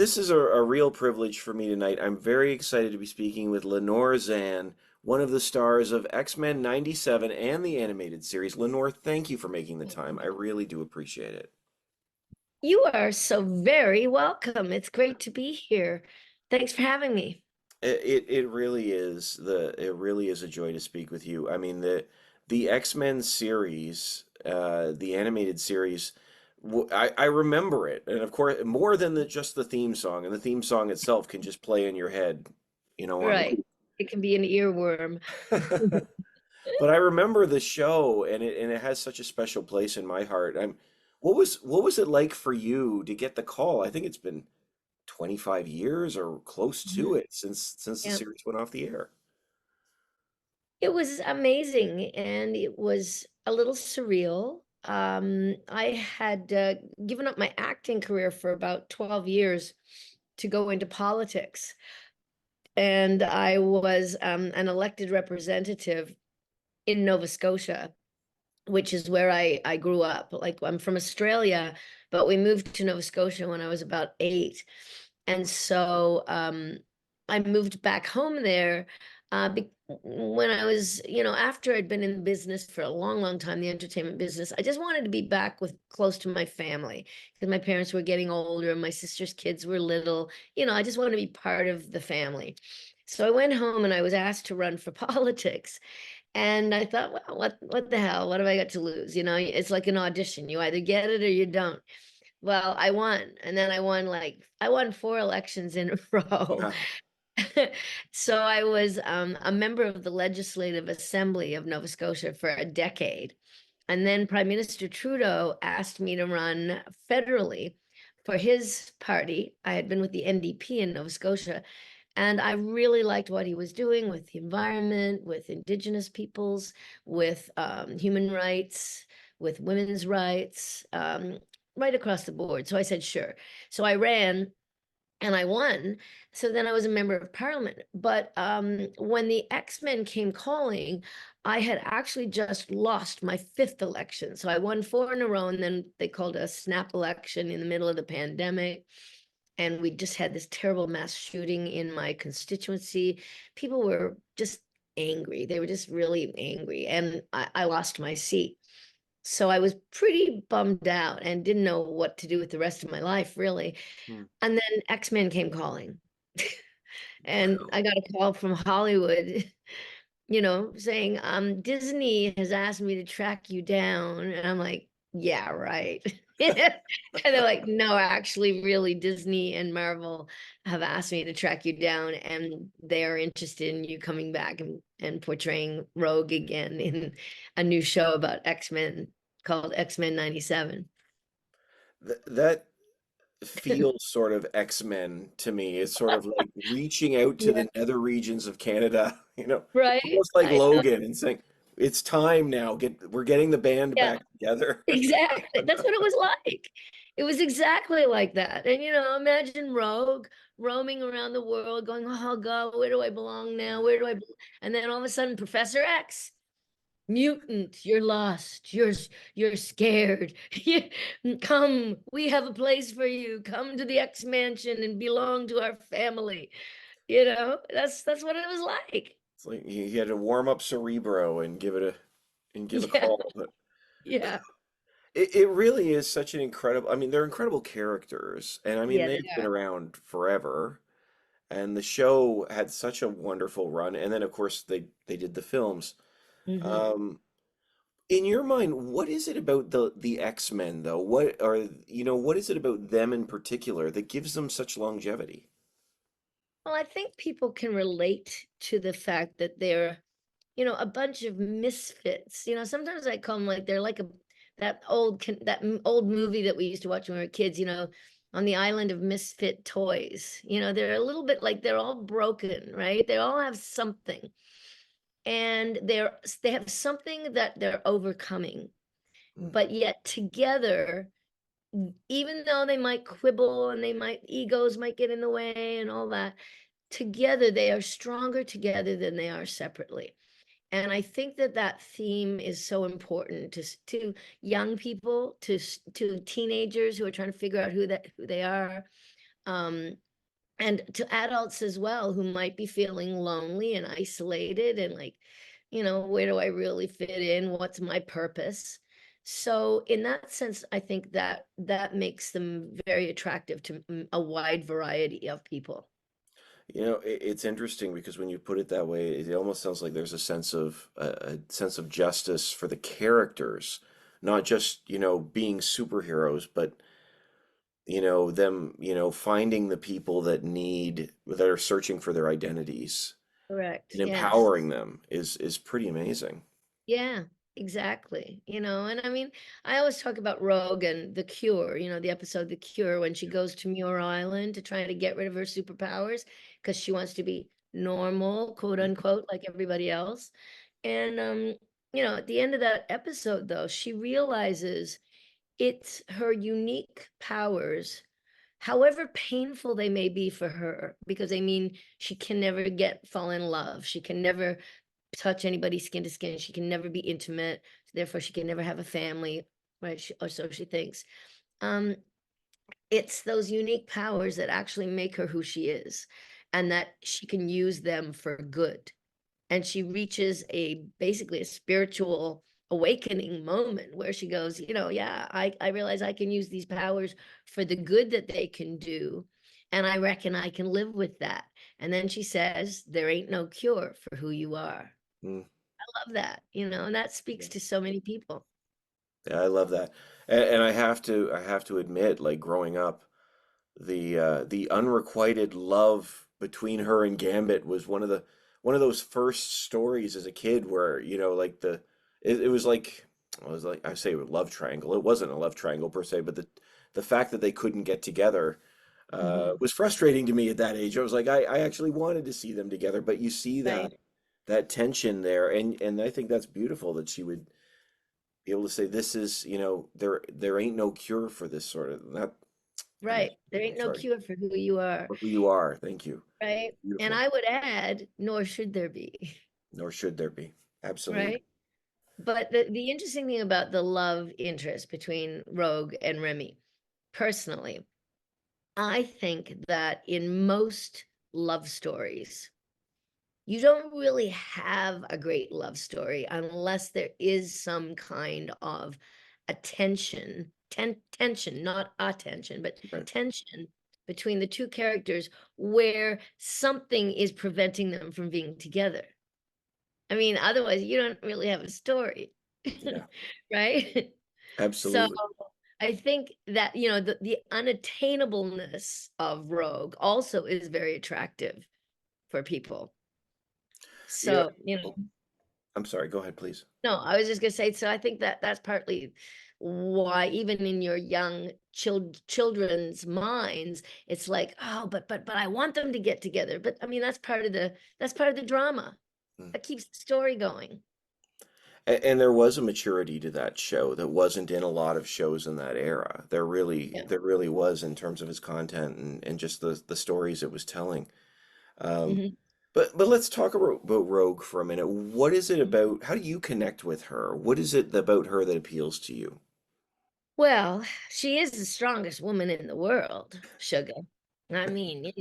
this is a real privilege for me tonight. I'm very excited to be speaking with Lenore Zann, one of the stars of X-Men 97 and the animated series. Lenore, thank you for making the time. I really do appreciate it. You are so very welcome. It's great to be here. Thanks for having me. It really is it really is a joy to speak with you. I mean the X-Men series, the animated series, I remember it, and of course more than just the theme song, and the theme song itself can just play in your head, on Right. It can be an earworm. But I remember the show, and it has such a special place in my heart. What was it like for you to get the call? I think it's been 25 years or close to Mhm. it since the Yeah. series went off the air. It was amazing and it was a little surreal. I had given up my acting career for about 12 years to go into politics. And I was an elected representative in Nova Scotia, which is where I grew up. Like I'm from Australia, but we moved to Nova Scotia when I was about 8. And so I moved back home there when I was, after I'd been in business for a long, long time, the entertainment business. I just wanted to be back with close to my family because my parents were getting older and my sister's kids were little. I just wanted to be part of the family. So I went home and I was asked to run for politics. And I thought, well, what the hell? What have I got to lose? It's like an audition. You either get it or you don't. Well, I won. And then I won 4 elections in a row. Wow. So I was a member of the Legislative Assembly of Nova Scotia for a decade. And then Prime Minister Trudeau asked me to run federally for his party. I had been with the NDP in Nova Scotia, and I really liked what he was doing with the environment, with Indigenous peoples, with human rights, with women's rights, right across the board. So I said, sure. So I ran and I won. So then I was a member of parliament. But when the X-Men came calling, I had actually just lost my 5th election. So I won 4 in a row, and then they called a snap election in the middle of the pandemic. And we just had this terrible mass shooting in my constituency. People were just angry. They were just really angry. And I lost my seat. So I was pretty bummed out and didn't know what to do with the rest of my life, really. Hmm. And then X-Men came calling. And Wow. I got a call from Hollywood, saying, Disney has asked me to track you down. And I'm like, yeah, right. And they're like, no, actually, really, Disney and Marvel have asked me to track you down, and they're interested in you coming back and portraying Rogue again in a new show about X-Men called X-Men 97. That feels sort of X-Men to me. It's sort of like reaching out to Yeah, the nether regions of Canada, right. almost like I know. Logan and saying, it's time now. We're getting the band Yeah. back together. Exactly. That's what it was like. It was exactly like that. And imagine Rogue roaming around the world going, oh God, where do I belong now? Where do I And then all of a sudden, Professor X, mutant, you're lost. You're scared. Come, we have a place for you. Come to the X Mansion and belong to our family. That's what it was like. It's like you had to warm up Cerebro and give a Yeah, call. But yeah. it really is such an incredible, I mean, they're incredible characters. And I mean, Yeah, they they've been are. around forever. And the show had such a wonderful run. And then of course they did the films. Mhm. Um, in your mind, what is it about the X-Men though? What is it about them in particular that gives them such longevity? Well, I think people can relate to the fact that they're, a bunch of misfits. Sometimes I call them like they're like old movie that we used to watch when we were kids, on the island of misfit toys. They're a little bit like they're all broken, right? They all have something. And they have something that they're overcoming. Mm. But yet together, even though they might quibble and egos might get in the way and all that, together they are stronger together than they are separately. And I think that that theme is so important to young people, to teenagers who are trying to figure out who they are, Um, and to adults as well who might be feeling lonely and isolated and like, where do I really fit in? What's my purpose? So in that sense, I think that that makes them very attractive to a wide variety of people. It's interesting because when you put it that way, it almost sounds like there's a sense of justice for the characters, not just, being superheroes, but them, finding the people that are searching for their identities Correct. and Yes. empowering them is pretty amazing. Yeah, exactly. And I mean, I always talk about Rogue and The Cure, the episode The Cure, when she goes to Muir Island to try to get rid of her superpowers because she wants to be normal, quote unquote, like everybody else. And at the end of that episode though, she realizes it's her unique powers, however painful they may be for her, because I mean, she can never fall in love. She can never touch anybody skin to skin. She can never be intimate. Therefore, she can never have a family, right? Or so she thinks. Um, it's those unique powers that actually make her who she is, and that she can use them for good. And she reaches basically a spiritual awakening moment where she goes, yeah, I realize I can use these powers for the good that they can do. And I reckon I can live with that. And then she says, there ain't no cure for who you are. Mm, Love that, and that speaks yeah. to so many people. Yeah, I love that. And I have to admit, like growing up, the unrequited love between her and Gambit was one of those first stories as a kid where, like it was like it was like I say a love triangle. It wasn't a love triangle per se, but the fact that they couldn't get together Mhm. was frustrating to me at that age. I was like, I actually wanted to see them together, but you see that Right, that tension there, and I think that's beautiful that she would be able to say this is, there ain't no cure for this sort of that. I'm right. There ain't no sorry. cure for who you are, For who you are. Thank you. right? And Beautiful. I would add, nor should there be, Nor should there be. Absolutely. right? But the interesting thing about the love interest between Rogue and Remy, personally, I think that in most love stories, you don't really have a great love story unless there is some kind of tension, not attention, but Right. tension between the two characters where something is preventing them from being together. I mean, otherwise, you don't really have a story, Yeah. right? So Absolutely. I think that, the unattainableness of Rogue also is very attractive for people. You know, So, oh, I'm sorry. Go ahead, please. no, I was just gonna say, so I think that that's partly why even in your young children's minds, it's like, oh, but I want them to get together. But I mean, that's part of the drama. Mm. That keeps the story going. And there was a maturity to that show that wasn't in a lot of shows in that era. Yeah. There really was in terms of its content and just the stories it was telling. Um, Mhm. but let's talk about Rogue for a minute. What is it about? How do you connect with her? What is it about her that appeals to you? Well, she is the strongest woman in the world, sugar. I mean,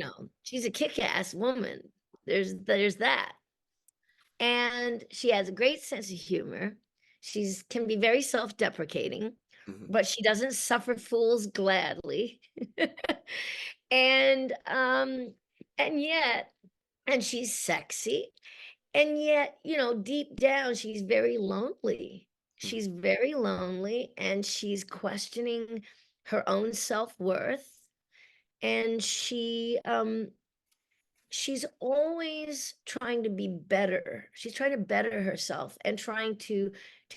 she's a kick-ass woman. There's that. And she has a great sense of humor. She's can be very self-deprecating, Mhm. but she doesn't suffer fools gladly. And, and yet and she's sexy, and yet, deep down, she's very lonely. Mm. She's very lonely, and she's questioning her own self-worth, and she's always trying to be better. She's trying to better herself and trying to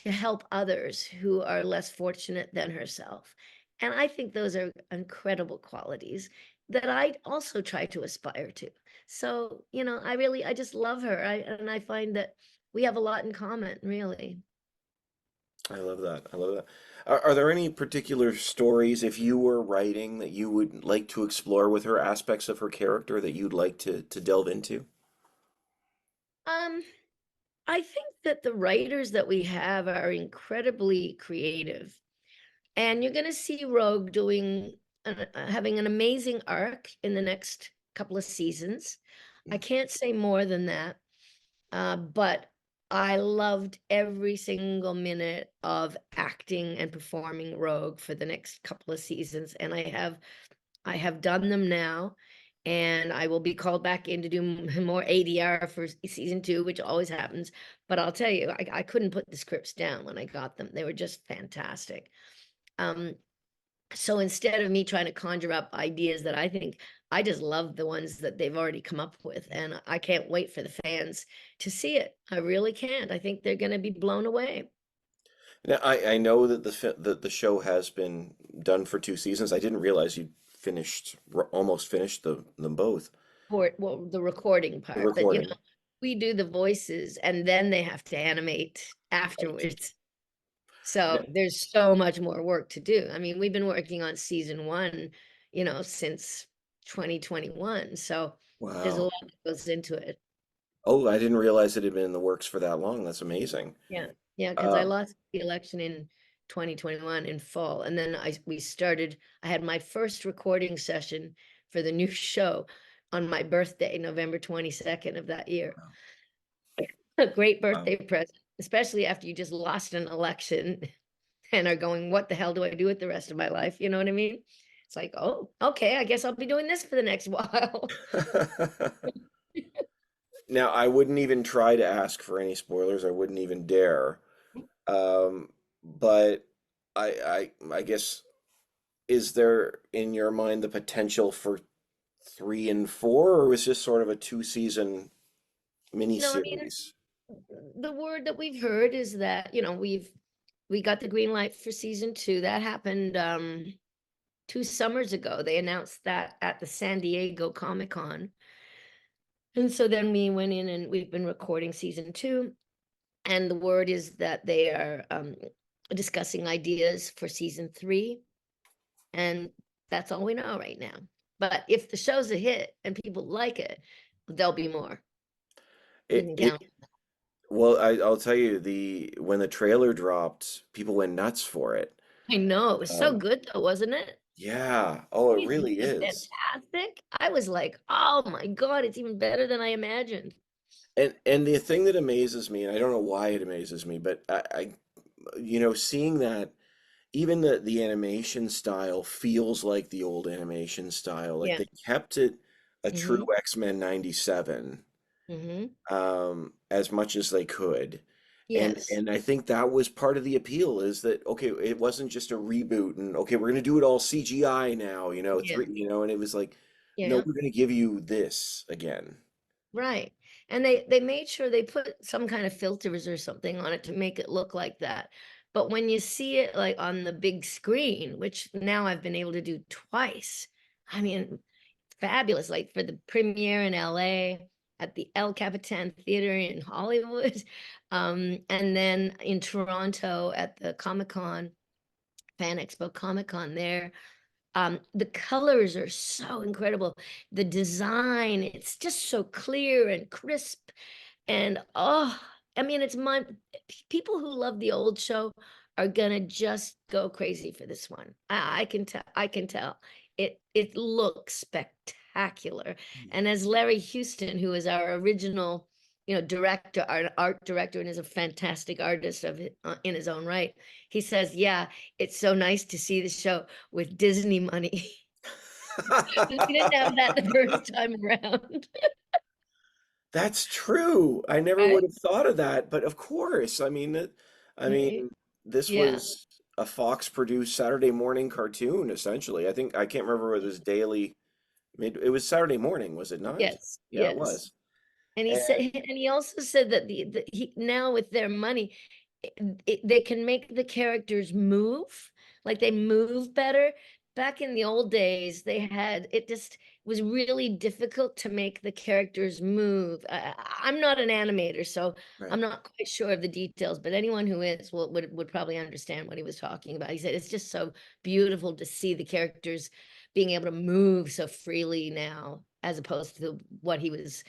help others who are less fortunate than herself. And I think those are incredible qualities that I also try to aspire to. So, I just love her. And I find that we have a lot in common, really. I love that. I love that. Are there any particular stories, if you were writing, that you would like to explore with her, aspects of her character that you'd like to delve into? Um, I think that the writers that we have are incredibly creative. And you're gonna see Rogue doing having an amazing arc in the next couple of seasons. I Mm. can't say more than that, but I loved every single minute of acting and performing Rogue for the next couple of seasons, and I have done them now, and I will be called back in to do more ADR for season 2, which always happens. But I'll tell you, I couldn't put the scripts down when I got them. They were just fantastic. Um, so instead of me trying to conjure up ideas that I think, I just love the ones that they've already come up with, and I can't wait for the fans to see it. I really can't. I think they're going to be blown away. Now, I know that that the show has been done for 2 seasons. I didn't realize you almost finished them both. For well, the recording The part, but recording. we do the voices and then they have to animate afterwards. So there's so much more work to do. I mean, we've been working on season 1, since 2021. So there's a Wow. lot that goes into it. Oh, I didn't realize it had been in the works for that long. That's amazing. Yeah. Yeah, because I Um, lost the election in 2021 in fall. And then I had my first recording session for the new show on my birthday, November 22nd of that year. A great wow. birthday present, especially after you just lost an election and are going, what the hell do I do with the rest of my life? You know what I mean? It's like, oh, okay, I guess I'll be doing this for the next while. Now, I wouldn't even try to ask for any spoilers. I wouldn't even dare. But I guess, is there in your mind the potential for 3 and 4, or was this sort of a 2 season I mean, miniseries? the word that we've heard is that, we got the green light for season 2. That happened 2 summers ago. They announced that at the San Diego Comic-Con. And so then we went in and we've been recording season 2. And the word is that they are discussing ideas for season 3. And that's all we know right now. But if the show's a hit and people like it, there'll be more. You It can it count. well, I'll tell you, the when the trailer dropped, people went nuts for it. I know it was so Um, good though, wasn't it? yeah. Oh, it It's really just is. fantastic. I was like, oh my God, it's even better than I imagined. And the thing that amazes me, and I don't know why it amazes me, but seeing that even the animation style feels like the old animation style. Like Yeah. they kept it a true Mm-hmm. X-Men 97, Mm-hmm. as much as they could. And Yes. and I think that was part of the appeal, is that okay, it wasn't just a reboot and okay, we're gonna do it all CGI now, Yeah. and it was like, no, Yeah. we're gonna give you this again. Right. And they made sure they put some kind of filters or something on it to make it look like that. But when you see it like on the big screen, which now I've been able to do twice, I mean, fabulous. Like for the premiere in LA, at the El Capitan Theater in Hollywood, and then in Toronto at the Comic Con, Fan Expo Comic Con there. The colors are so incredible. The design, it's just so clear and crisp. And oh, I mean, people who love the old show are gonna just go crazy for this one. I can tell, I can tell. It looks spectacular. And as Larry Houston, who is our original, director, our art director, and is a fantastic artist in his own right, he says, yeah, it's so nice to see the show with Disney money. We didn't have that the first time around. That's true. I never would Right? have thought of that, but of course. I mean, Right? this Yeah. was a Fox produced Saturday morning cartoon, essentially. I can't remember whether it was daily, it was Saturday morning, was it not? Yes. Yeah, it Yes. was. And he And said, and he also said that he now with their money, they can make the characters move, like they move better. Back in the old days, it just was really difficult to make the characters move. I'm not an animator, so right. I'm not quite sure of the details, but anyone who is would probably understand what he was talking about. He said it's just so beautiful to see the characters being able to move so freely now, as opposed to what he was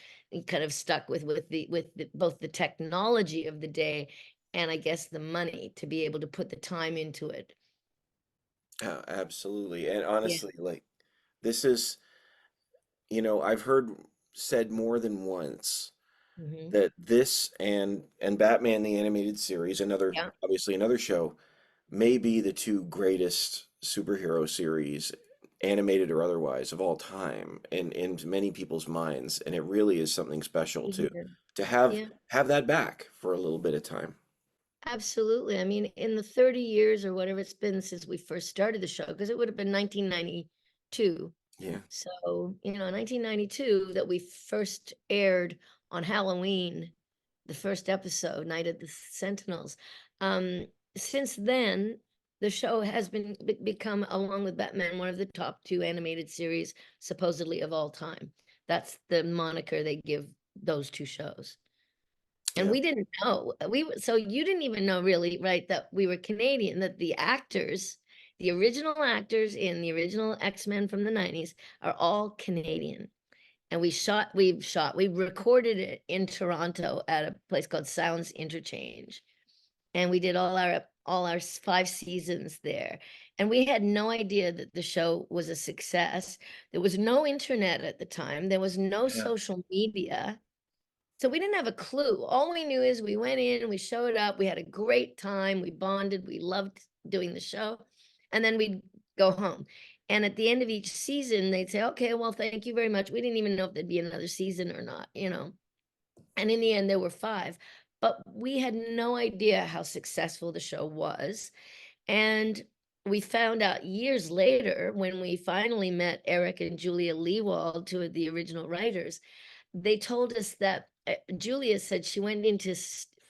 kind of stuck with both the technology of the day and I guess the money to be able to put the time into it. Absolutely. And Yeah. honestly, like this is, I've heard said more than once Hmm. that this and Batman the animated series, Yeah. obviously another show, may be the two greatest superhero series, animated or otherwise, of all time, in many people's minds, and it really is something special to Yeah. to have Yeah. have that back for a little bit of time. Absolutely. I mean, in the 30 years or whatever it's been since we first started the show, because it would have been 1992. Yeah. So, 1992 that we first aired on Halloween, the first episode, Night of the Sentinels. Um, since then, the show has become, along with Batman, one of the top two animated series supposedly of all time. That's the moniker they give those two shows. And Yeah. we didn't know. So you didn't even know really, right, that we were Canadian, that the original actors in the original X-Men from the 90s are all Canadian. And we recorded it in Toronto at a place called Sounds Interchange. And we did all our 5 seasons there. And we had no idea that the show was a success. There was no internet at the time. There was no Yeah. social media. So we didn't have a clue. All we knew is we went in, we showed up, we had a great time, we bonded, we loved doing the show, and then we'd go home. And at the end of each season, they'd say, okay, well, thank you very much. We didn't even know if there'd be another season or not. And in the end, there were five. But we had no idea how successful the show was. And we found out years later when we finally met Eric and Julia Leewald, two of the original writers. They told us that Julia said she went into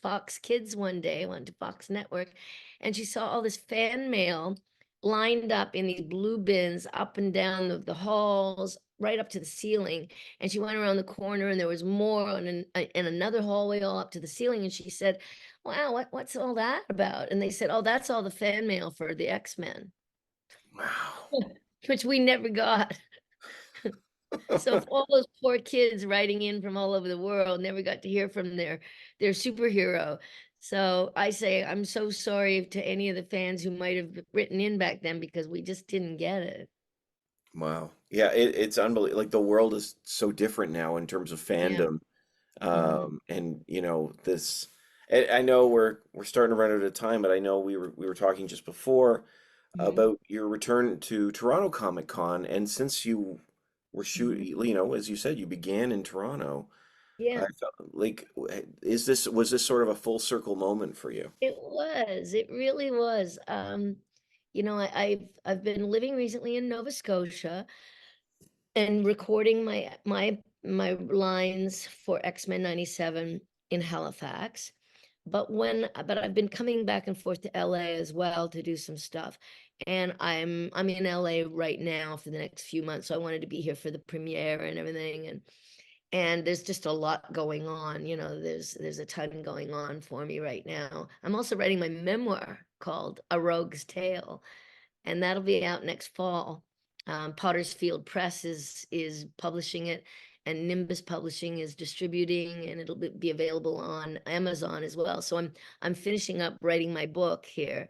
Fox Kids one day, went to Fox Network, and she saw all this fan mail lined up in these blue bins up and down the halls, right up to the ceiling. And she went around the corner, and there was more in another hallway all up to the ceiling. And she said, "Wow, what's all that about?" And they said, "Oh, that's all the fan mail for the X-Men," Wow. which we never got. So if all those poor kids writing in from all over the world never got to hear from their superhero. So I say I'm so sorry to any of the fans who might have written in back then because we just didn't get it. Wow. Yeah, it's unbelievable. Like the world is so different now in terms of Yeah. fandom. Hmm. And this I know we're starting to run out of time, but I know we were talking just before Hmm. about your return to Toronto Comic Con, and since you were Hmm. shooting, as you said, you began in Toronto. I Yeah, felt like, was this sort of a full circle moment for you? it was. It really was. I've been living recently in Nova Scotia and recording my lines for X-Men 97 in Halifax. But I've been coming back and forth to LA as well to do some stuff. And I'm in LA right now for the next few months. So I wanted to be here for the premiere and everything. And there's just a lot going on. There's a ton going on for me right now. I'm also writing my memoir called A Rogue's Tale, and that'll be out next fall. Potter's Field Press is publishing it, and Nimbus Publishing is distributing, and it'll be available on Amazon as well. So I'm finishing up writing my book here.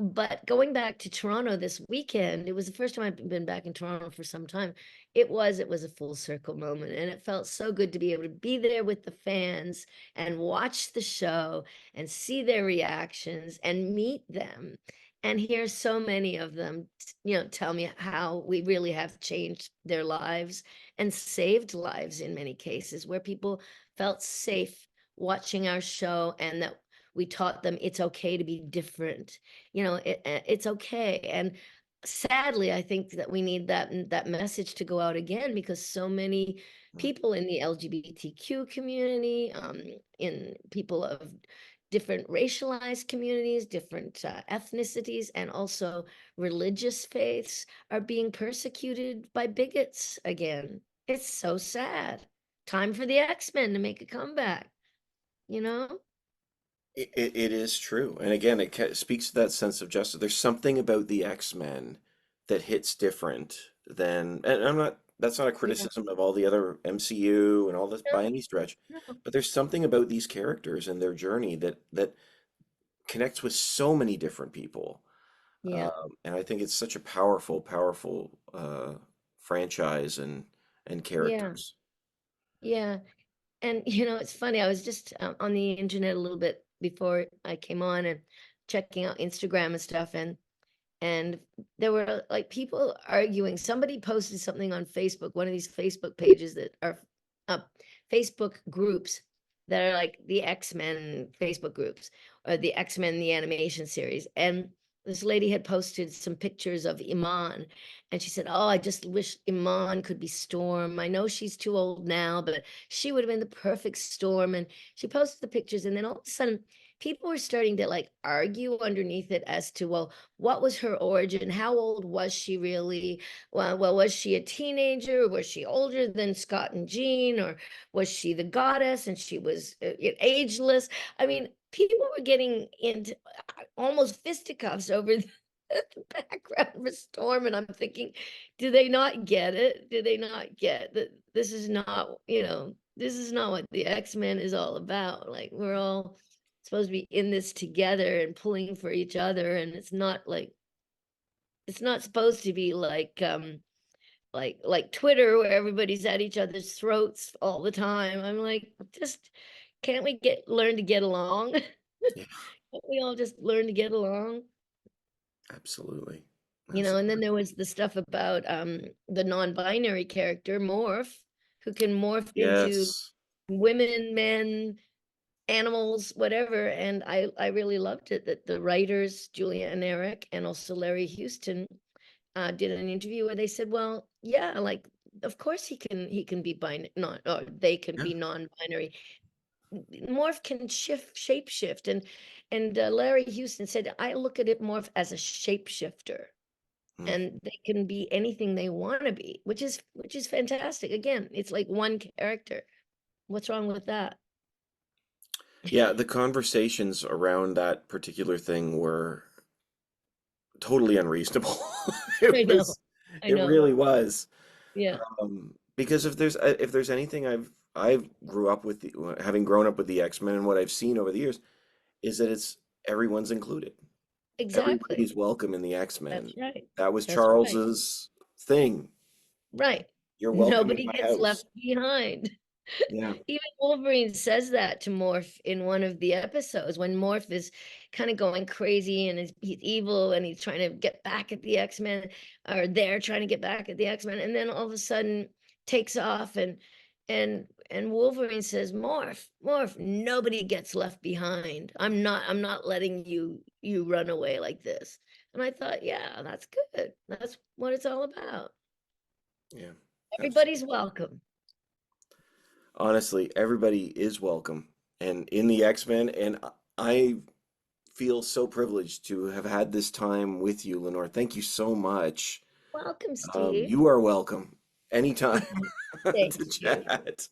But going back to Toronto this weekend, it was the first time I've been back in Toronto for some time. It was a full circle moment, and it felt so good to be able to be there with the fans and watch the show and see their reactions and meet them and hear so many of them, tell me how we really have changed their lives and saved lives in many cases where people felt safe watching our show, and that we taught them it's okay to be different. It's okay. And sadly, I think that we need that message to go out again because so many people in the LGBTQ community, in people of different racialized communities, different ethnicities, and also religious faiths are being persecuted by bigots again. It's so sad. Time for the X-Men to make a comeback, you know? It is true, and again, speaks to that sense of justice. There's something about the X-Men that hits different than, and I'm not. That's not a Yeah. criticism of all the other MCU and all this No, by any stretch, no. but there's something about these characters and their journey that connects with so many different people. Yeah. And I think it's such a powerful, powerful franchise and Yeah. characters. Yeah. And it's funny. I was just on the internet a little bit before I came on and checking out Instagram and stuff, and there were like people arguing. Somebody posted something on Facebook, one of these Facebook pages that are uh, Facebook groups that are like the X-Men Facebook groups or the X-Men the animation series. And this lady had posted some pictures of Iman, and she said, "Oh, I just wish Iman could be Storm. I know she's too old now, but she would have been the perfect Storm." And she posted the pictures, and then all of a sudden people were starting to like argue underneath it as to, well, what was her origin? How old was she really? Well, was she a teenager? Was she older than Scott and Jean? Or was she the goddess and she was ageless? I mean, people were getting into almost fisticuffs over the background of a Storm. And I'm thinking, do they not get it? Do they not get that this is not, this is not what the X-Men is all about? Like, we're all supposed to be in this together and pulling for each other, and it's not supposed to be like Twitter where everybody's at each other's throats all the time. I'm like, just can't we get learn to get along? Yeah, Can't we all just learn to get along? absolutely. And then Absolutely. there was the stuff about the non-binary character Morph, who can morph into Yes. women, men, animals, whatever. And I really loved it that the writers, Julia and Eric, and also Larry Houston, did an interview where they said, well, yeah, like of course he can be non or they can Yeah. be non-binary. Morph can shape shift, and Larry Houston said, I look at it Morph as a shapeshifter, Mm. and they can be anything they want to be, which is fantastic. Again, it's like one character. What's wrong with that? Yeah, the conversations around that particular thing were totally unreasonable. It I know. was, I it know. really was. Yeah. Because if there's anything I've grew up with having grown up with the X-Men and what I've seen over the years is that it's everyone's included. Exactly. Everybody's welcome in the X-Men. That's right. That was That's right. Charles's thing. Right. You're welcome in Nobody my gets left house. behind. Yeah. Even Wolverine says that to Morph in one of the episodes when Morph is kind of going crazy and he's evil and he's trying to get back at the X-Men, or they're trying to get back at the X-Men, and then all of a sudden takes off, and Wolverine says, Morph, Morph, nobody gets left behind. I'm not letting you run away like this. And I thought, yeah, that's good. That's what it's all about. Yeah. Absolutely. Everybody's welcome. Honestly, everybody is welcome and in the X-Men, and I feel so privileged to have had this time with you, Lenore. Thank you so much. Welcome, Steve. You are welcome anytime Thank to you. chat.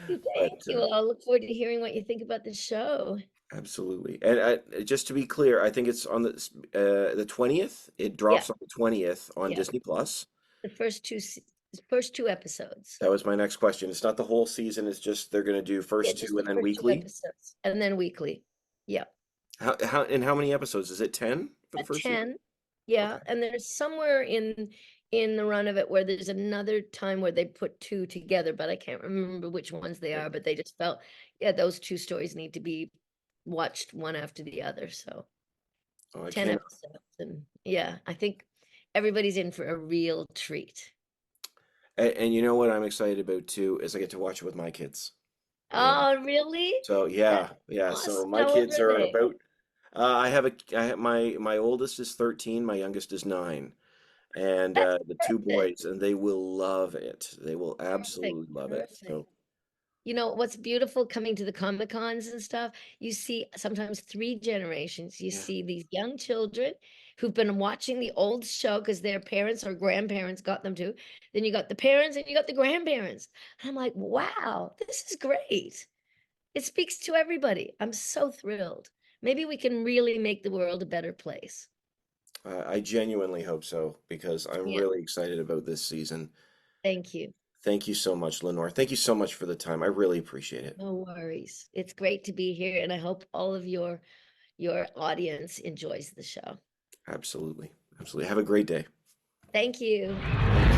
But Thank you. Well, I'll look forward to hearing what you think about the show. absolutely. And just to be clear, I think it's on the 20th. It Yeah, drops on the 20th on yeah. Disney Plus. The first two episodes. That was my next question. It's not the whole season. It's just they're going to do Yeah, first just two the and then first two weekly. episodes, and then weekly. Yeah, How many episodes? Is it 10 for the at first season? 10. Yeah, Okay. and there's somewhere in the run of it where there's another time where they put two together, but I can't remember which ones they Okay. are. But they just felt, yeah, those two stories need to be watched one after the other. So Oh, I 10 can't. episodes, and yeah, I think everybody's in for a real treat. And you know what I'm excited about too is I get to watch it with my kids. And Oh, really? so That's yeah, yeah. So awesome. my How old kids are are they? about. I have my oldest is 13, my youngest is 9, and That's the two perfect. boys, and they will love it. They will Perfect. absolutely love it. Perfect. So What's beautiful coming to the Comic Cons and stuff, you see sometimes three generations. You yeah, see these young children who've been watching the old show because their parents or grandparents got them to. Then you got the parents and you got the grandparents. And I'm like, wow, this is great. It speaks to everybody. I'm so thrilled. Maybe we can really make the world a better place. I genuinely hope so because I'm Yeah, really excited about this season. thank you. Thank you so much, Lenore. Thank you so much for the time. I really appreciate it. No worries. It's great to be here, and I hope all of your audience enjoys the show. Absolutely. Absolutely. Have a great day. Thank you. Thank you.